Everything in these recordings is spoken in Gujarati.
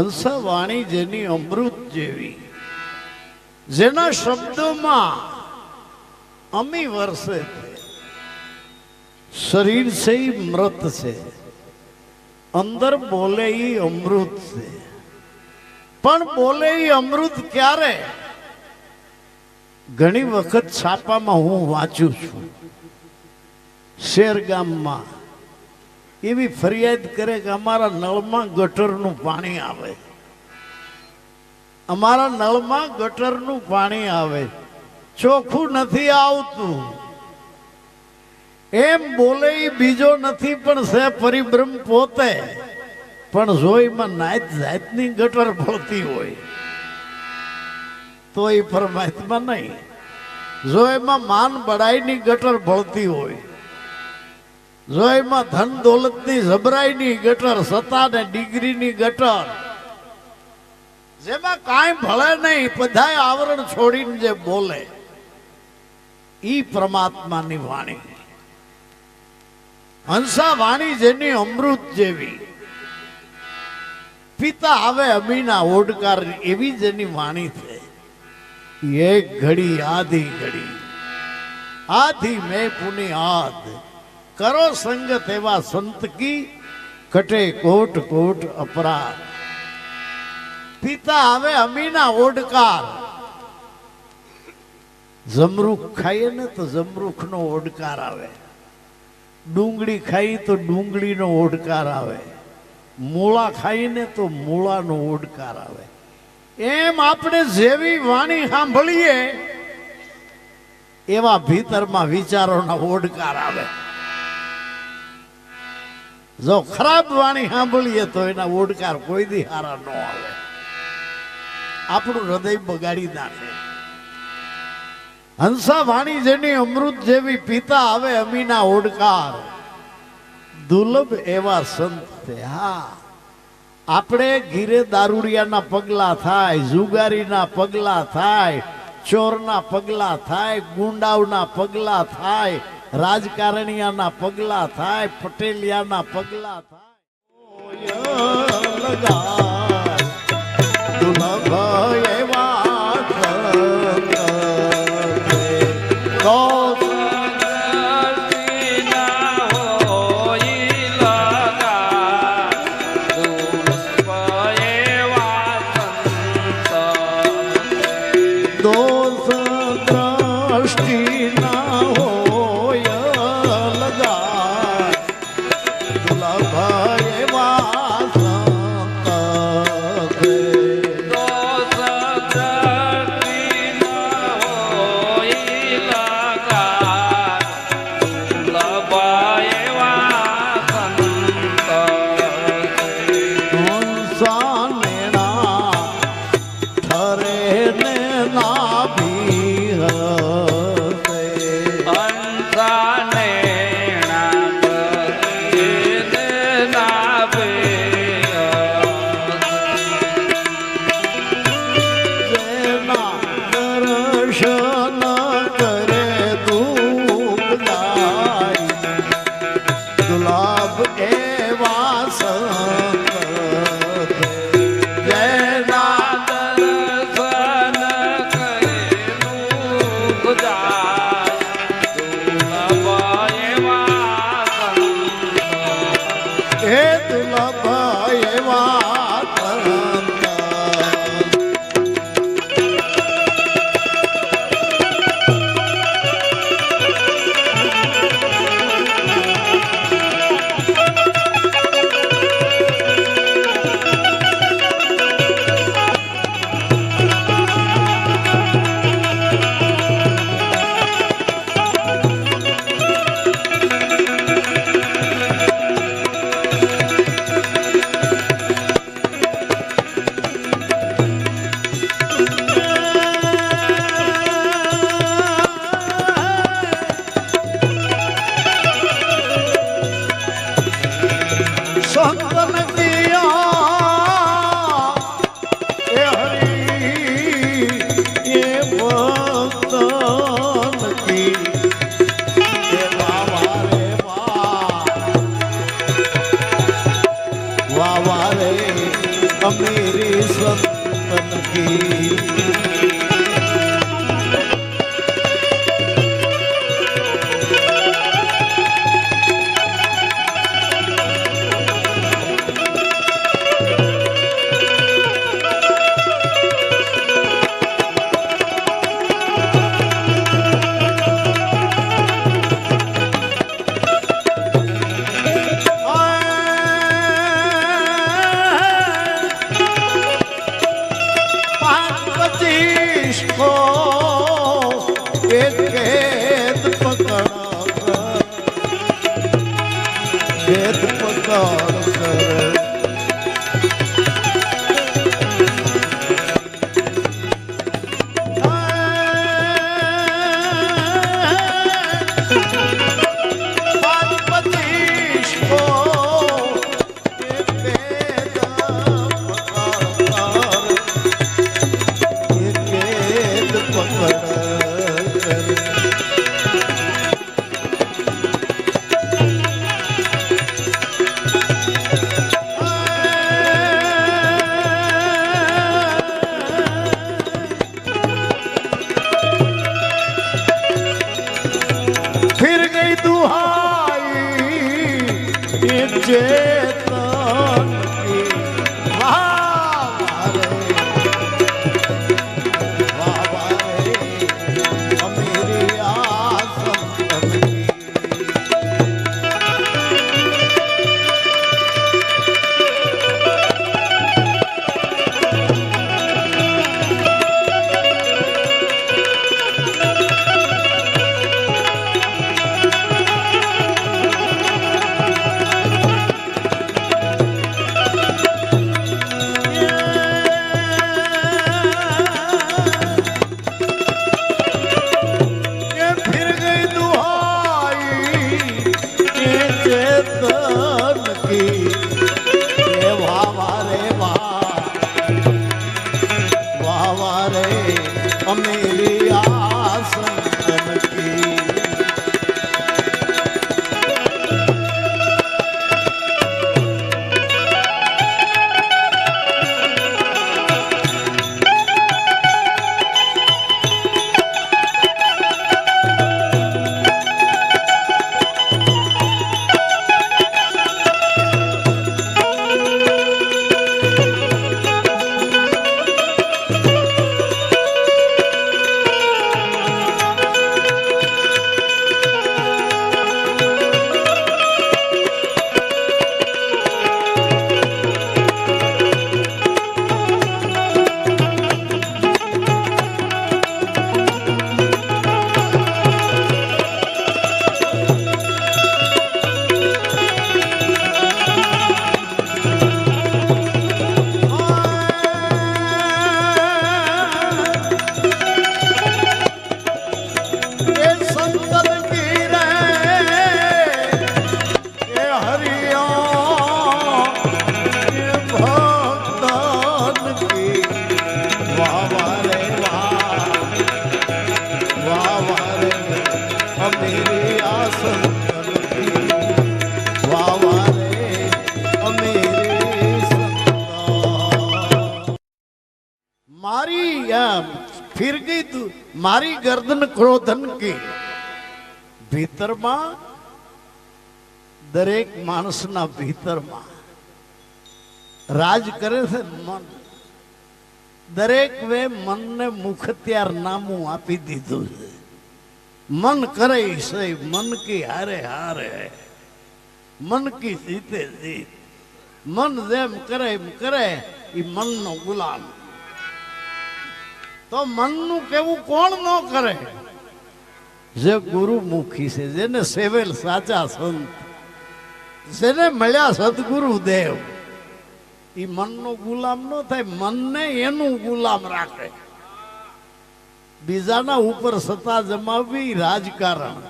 હંસા વાણી જેની અમૃત જેવી, જેના શબ્દોમાં અમી વર્ષે શરીર से ही मृत છે, અંદર બોલે ઈ અમૃત છે. પણ બોલે ઈ અમૃત ક્યારે? ઘણી વખત છાપામાં હું વાંચું છું, શેરગામમાં એવી ફરિયાદ કરે કે અમારા નળમાં ગટરનું પાણી આવે, અમારા નળમાં ગટરનું પાણી આવે, ચોખ્ખું નથી આવતું. એમ બોલે ઈ બીજો નથી પણ છે પરિબ્રહ્મ પોતે, પણ જોઈમાં નાત જાતની ગટર ભળતી હોય તો એ પરમાત્મા નહીં. જો એમાં માન બડાઈની ગટર ભળતી હોય, જો એમાં ધન દોલતની જબરાઈની ગટર, સત્તા ને ડિગ્રીની ગટર, જેમાં કાંઈ ભળે નહીં, બધાય આવરણ છોડીને જે બોલે ઈ પરમાત્માની વાણી. હંસા વાણી જેની અમૃત જેવી, પિતા આવે અમીના ઓડકાર એવી જેની વાણી છે. એક ઘડી આધી ઘડી, આધી મેં પુની આદ, કરો સંગત એવા સંત કી, કટે કોટ કોટ અપરાધ. પિતા આવે અમીના ઓડકાર. જમરૂખ ખાઈએ ને તો જમરૂખનો ઓડકાર આવે, ડુંગળી ખાઈ તો ડુંગળીનો ઓડકાર આવે, મૂળા ખાઈને તો મૂળાનો ઓડકાર આવે. એમ આપણે જેવી વાણી સાંભળીએ એવા ભીતરમાં વિચારોના ઓડકાર આવે. જો ખરાબ વાણી સાંભળીએ તો એના ઓડકાર કોઈ દી હારા ન આવે, આપણું હૃદય બગાડી નાખે. હંસા વાણી જેની અમૃત જેવી, પિતા આવે અમીના ઓડકાર, દુર્લભ એવા સંત છે. હા, આપણે ઘીરે દારૂડિયાના પગલા થાય, જુગારીના પગલા થાય, ચોરના પગલા થાય, ગુંડાઓના પગલા થાય, રાજકારણીયાના પગલા થાય, પટેલિયાના પગલા થાય. દુર્લભ એવા અમેરી આ સંતન કી फिर गई तू मारी गर्दन क्रोधन की भीतરમાં દરેક માણસના ભીતરમાં રાજ કરે છે મન. દરેક વે મનને મુખત્યાર નામું આપી દીધું છે. મન કરે છે મન કી હારે હારે, મન કી જીતે જીત. મન જેમ કરે એમ કરે એ મનનો ગુલામ. તો મનનું કેવું કોણ ન કરે? જે ગુરુમુખી છે, જેને સેવેલ સાચા સંત, જેને મળ્યા સદગુરુ દેવ, એ મનનો ગુલામ ન થાય. મનને એનું ગુલામ રાખે. બીજાના ઉપર સત્તા જમાવવી રાજકારણ,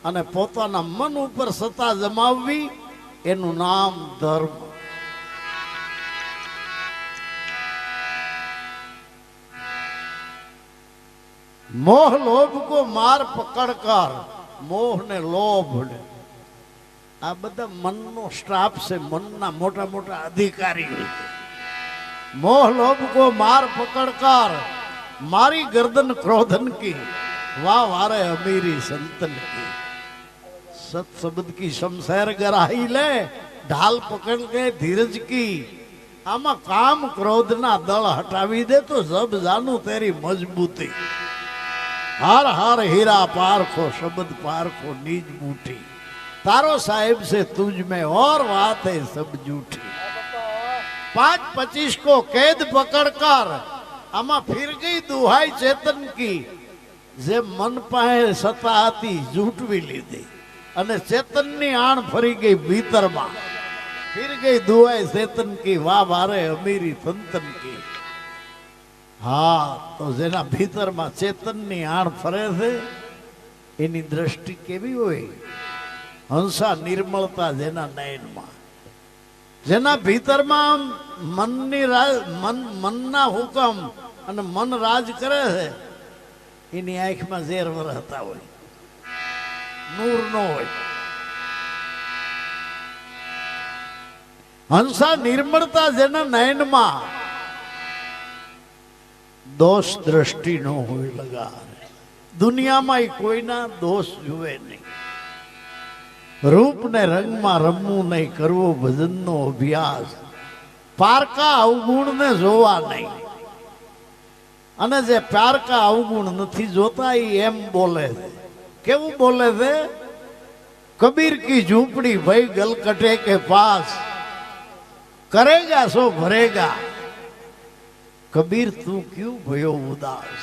અને પોતાના મન ઉપર સત્તા જમાવવી એનું નામ ધર્મ. मोह लोभ को मार पकड़कर, मोह ने लोभ ने आ बदा मन नो स्टाफ से, मन ना मोटा मोटा अधिकारी. मोह लोभ को मार पकड़कर मारी गर्दन क्रोधन की, वाह वारे अमीरी संतन की. सत शब्द की शमशेर गराही ले, ढाल पकड़ के धीरज की. आमा काम क्रोध ना दल हटावी दे तो जब जानू तेरी मजबूती. हार हार हीरा पारखो, शब्द पारखो नीज बूटी. तारो साहिब से तुझ में और बात है सब झूठी. 5-25 को कैद पकड़कर आमा फिर गई दुहाई चेतन की. जे मन पाए सत्ता आती झूठवी लीधी, अने चेतन नी आण फरी गई भीतर में. फिर गई दुहाई चेतन की, वाह वारे अमीरी संतन की. हाँ, तो जेना भीतर में चेतन नी आण फरे छे एनी दृष्टि केवी होय? हंसा निर्मलता जेना नयन में, जेना भीतर में मन नी मन ना हुकम अने मन राज करे छे, एनी आँख में ઝેર વરસતા होय, नूर न होय. हंसा निर्मलता जेना नयन में, दोष दृष्टि न हो लगा. दुनिया में कोई ना दोष जुए नहीं. रूप ने रंग में रमવું नहीं, करवो भजन नो अभ्यास. पारका अवगुण ने जोवा नहीं. अने जे पारका अवगुण नहीं जोता ही एम बोले थे. केवू बोले थे? कबीर की झूपड़ी भई गलकटे के पास, करेगा सो भरेगा. कबीर तू क्यों भयो उदास?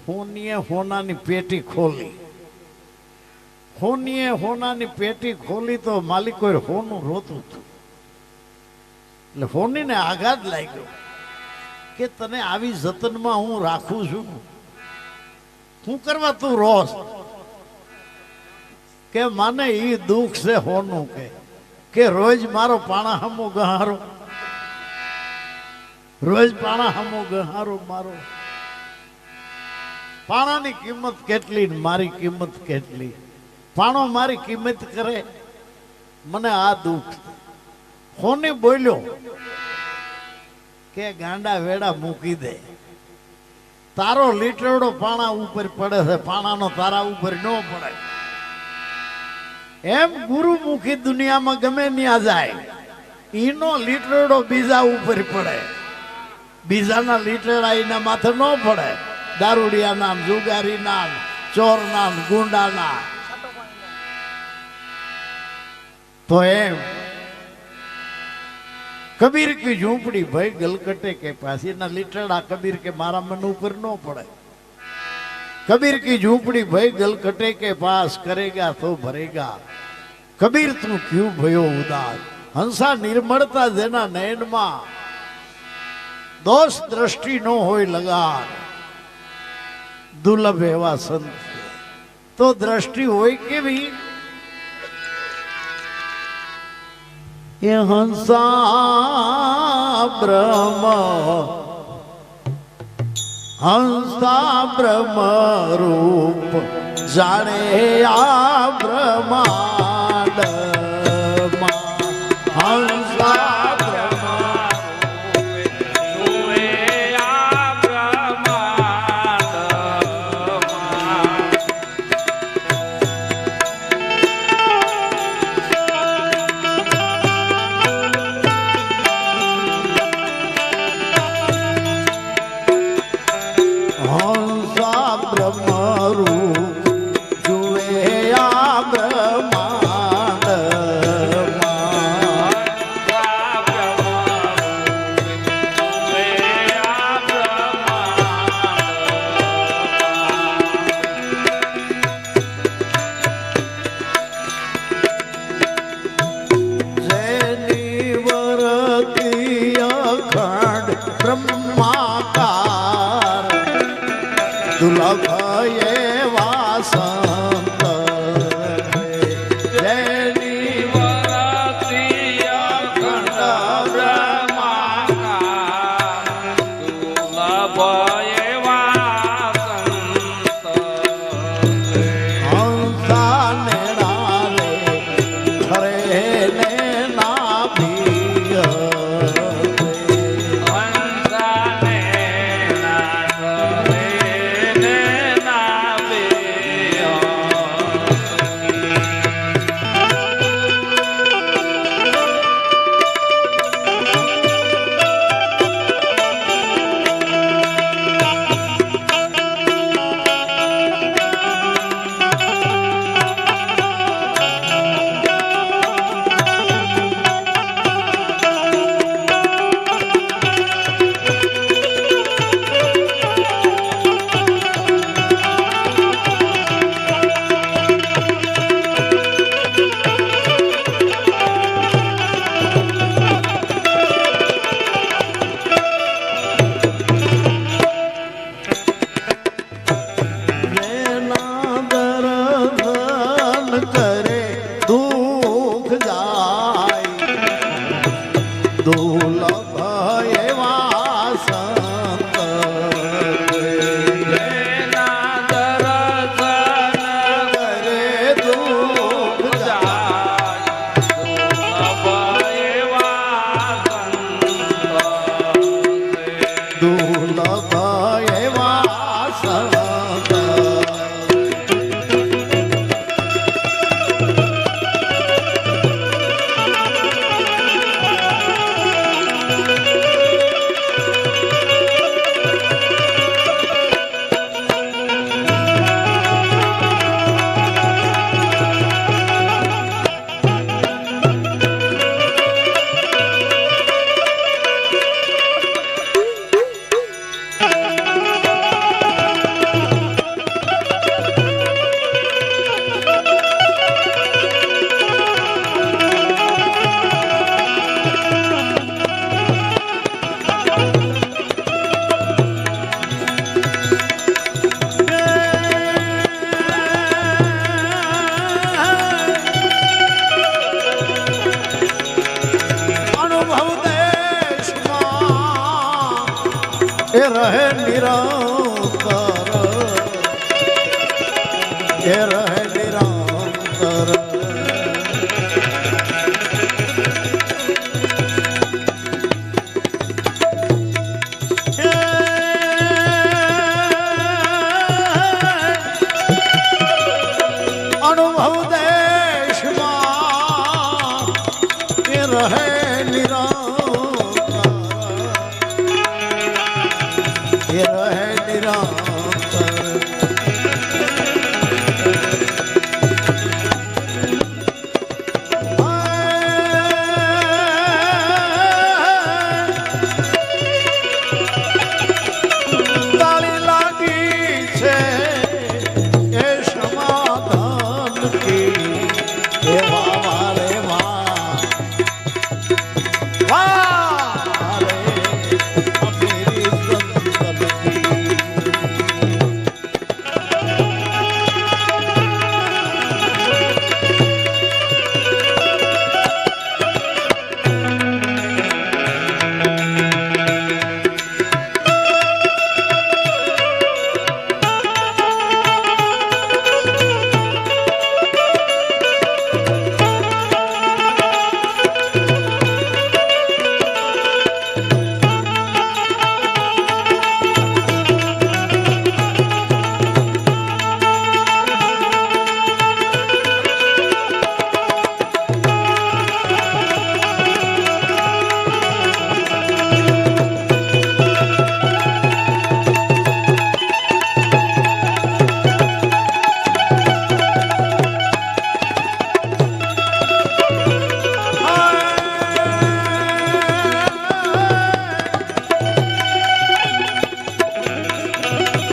होनिए होना नी पेटी खोली. होनिए होना नी पेटी खोली तो मालिक कोई होनु रोतुं थुं. એટલે હોની ને આઘાત લાગ્યો કે તને આવી જતનમાં હું રાખું છું, શું કરવા તું રોસ? કે મને ઈ દુઃખ છે હોનું, કે રોજ મારો પાણા હમો ગહારો. રોજ પાણા હમો ગહારો મારો. પાણાની કિંમત કેટલી ને મારી કિંમત કેટલી? પાણો મારી કિંમત કરે, મને આ દુઃખ. કોને બોલ્યો કે ગાંડા વેડા મૂકી દે, તારો લીટરડો પાણા ઉપર પડે છે, પાણાનો તારા ઉપર ન પડે. એમ ગુરુમુખી દુનિયામાં ગમે ત્યાં જાય, ઈનો લીટરડો બીજા ઉપર પડે, બીજાના લીટરડા એના માથે ન પડે. દારૂડિયાના, જુગારીના, ચોરના, ગુંડાના. તો એમ કબીર કી ઝૂંપડી ભાઈ ગલકટે કે પાસીના લીટરડા કબીર કે મારા મન ઉપર ન પડે. कबीर की झूंपड़ी भाई गलकटे के पास करेगा तो भरेगा. कबीर तू क्यों भयो उदास? हंसा निर्मलता जेना नयन में दोष दृष्टि नो होय लगा. दुर्लभ एवा संत तो दृष्टि होय केवी? ये हंसा ब्रह्म हंसा ब्रह्म रूप जाने आ ब्रह्मांड हंसा ब्रह्म जुए आ दुर्लभ एवा संत जैनी वरती अखंड ब्रह्माकार दुर्लभ एवा संत हंसा ने नाले खरे ने नाभी એ રહે નિરંતર, એ રહે નિરંતર. અનુભવ દેશમાં એ રહે નિરંતર, એ રહે નિરંતર. તાળી લાગી છે એ સમાધાનથી, એ વાહ રે વાહ, વાહ રે અમીરી સંતનથી.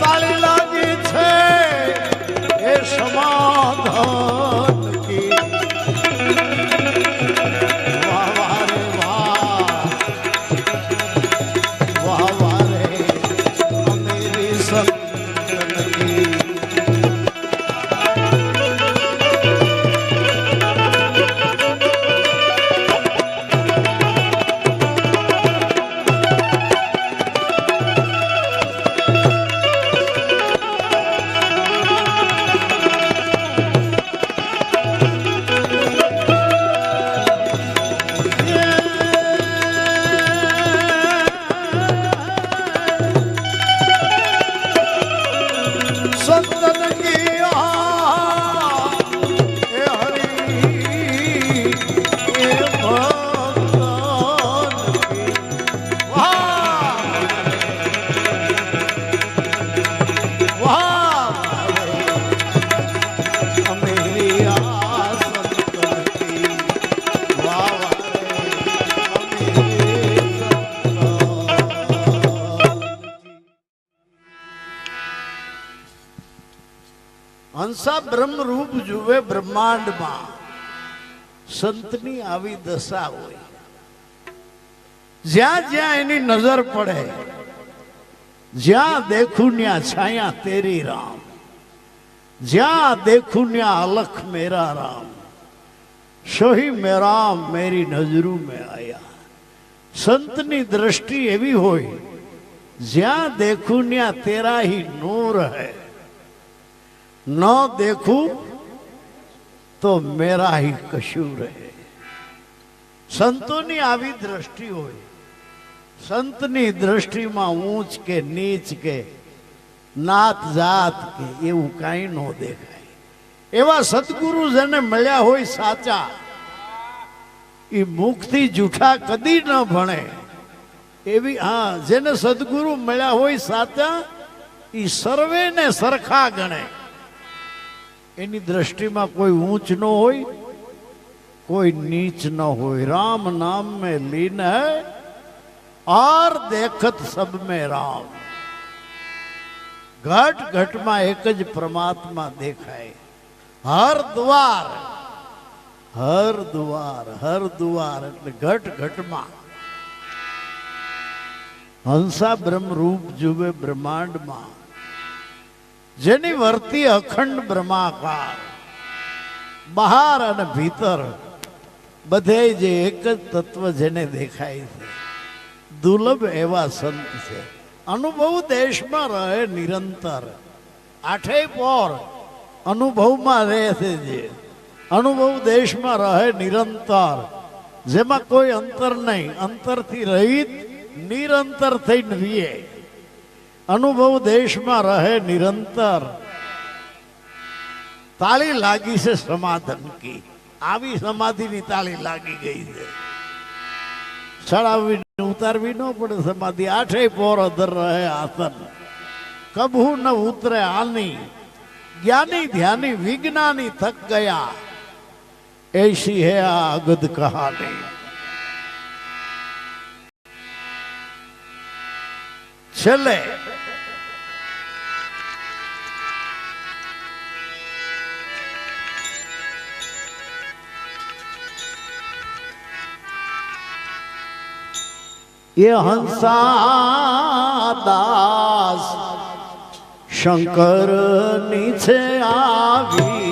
તાળી લાગી છે એ સમાધાનથી, વાહ વાહ રે વાહ, વાહ વાહ રે અમીરી સંતનથી. સંતન કી આ એ હરી એ ભક્તન કી, વાહ વાહ અમીરી આ સંતન કી, વાહ વાહ રે અમીરી સંતન. હંસા બ્રહ્મ રૂપ જુએ બ્રહ્માંડમાં, સંતની આવી દશા હોય. જ્યાં જ્યાં એની નજર પડે, જ્યાં દેખું ત્યાં છાયા તેરી રામ, જ્યાં देखूं ત્યાં अलख मेरा राम, सोही मेरा मेरी नजरों में आया. संतनी दृष्टि एवी होय, જ્યાં देखूं ત્યાં तेरा ही नूर है, न देखूं तो मेरा ही कसूर है. संतोनी આવી દ્રષ્ટિ હોય. સંતની દ્રષ્ટિમાં ઊંચ કે નીચ કે નાત જાત કે એવું કાંઈ ન દેખાય. એવા સદગુરુ જેને મળ્યા હોય સાચા, એ મુખથી જૂઠા કદી ન ભણે. એવી જેને સદગુરુ મળ્યા હોય સાચા, એ સર્વેને સરખા ગણે. એની દ્રષ્ટિમાં કોઈ ઊંચ ન હોય, कोई नीच न हो. राम नाम में लीन है और देखत सब में राम. घट घट में एक ज परमात्मा देखाय. हर द्वार એટલે ઘટ ઘટમાં હંસા બ્રહ્મ રૂપ જુએ બ્રહ્માંડમાં, જેની વર્તી અખંડ બ્રહ્માકાર, બહાર અને ભીતર બધે જે એક જ તત્વ જેને દેખાય છે. દુર્લભ એવા સંત છે. અનુભવ દેશમાં રહે નિરંતર. આઠેય પોર અનુભવમાં રહે છે. જે અનુભવ દેશમાં રહે નિરંતર, જેમાં કોઈ અંતર નહીં, અંતરથી રહિત નિરંતર થઈને રહીએ. અનુભવ દેશમાં રહે નિરંતર. તાળી લાગી છે સમાધાન કી, આવી સમાધિની તાળી લાગી ગઈ છે. ચડાવવી ઉતારવી ન પડે સમાધિ. આઠેય પોર અધર રહે આસન, કભુ ન ઉતરે આની. જ્ઞાની ધ્યાની વિજ્ઞાની થક ગયા, ऐसी है આ અગદ કહાની. છેલ્લે ये हंसा दास शंकर नीचे आवी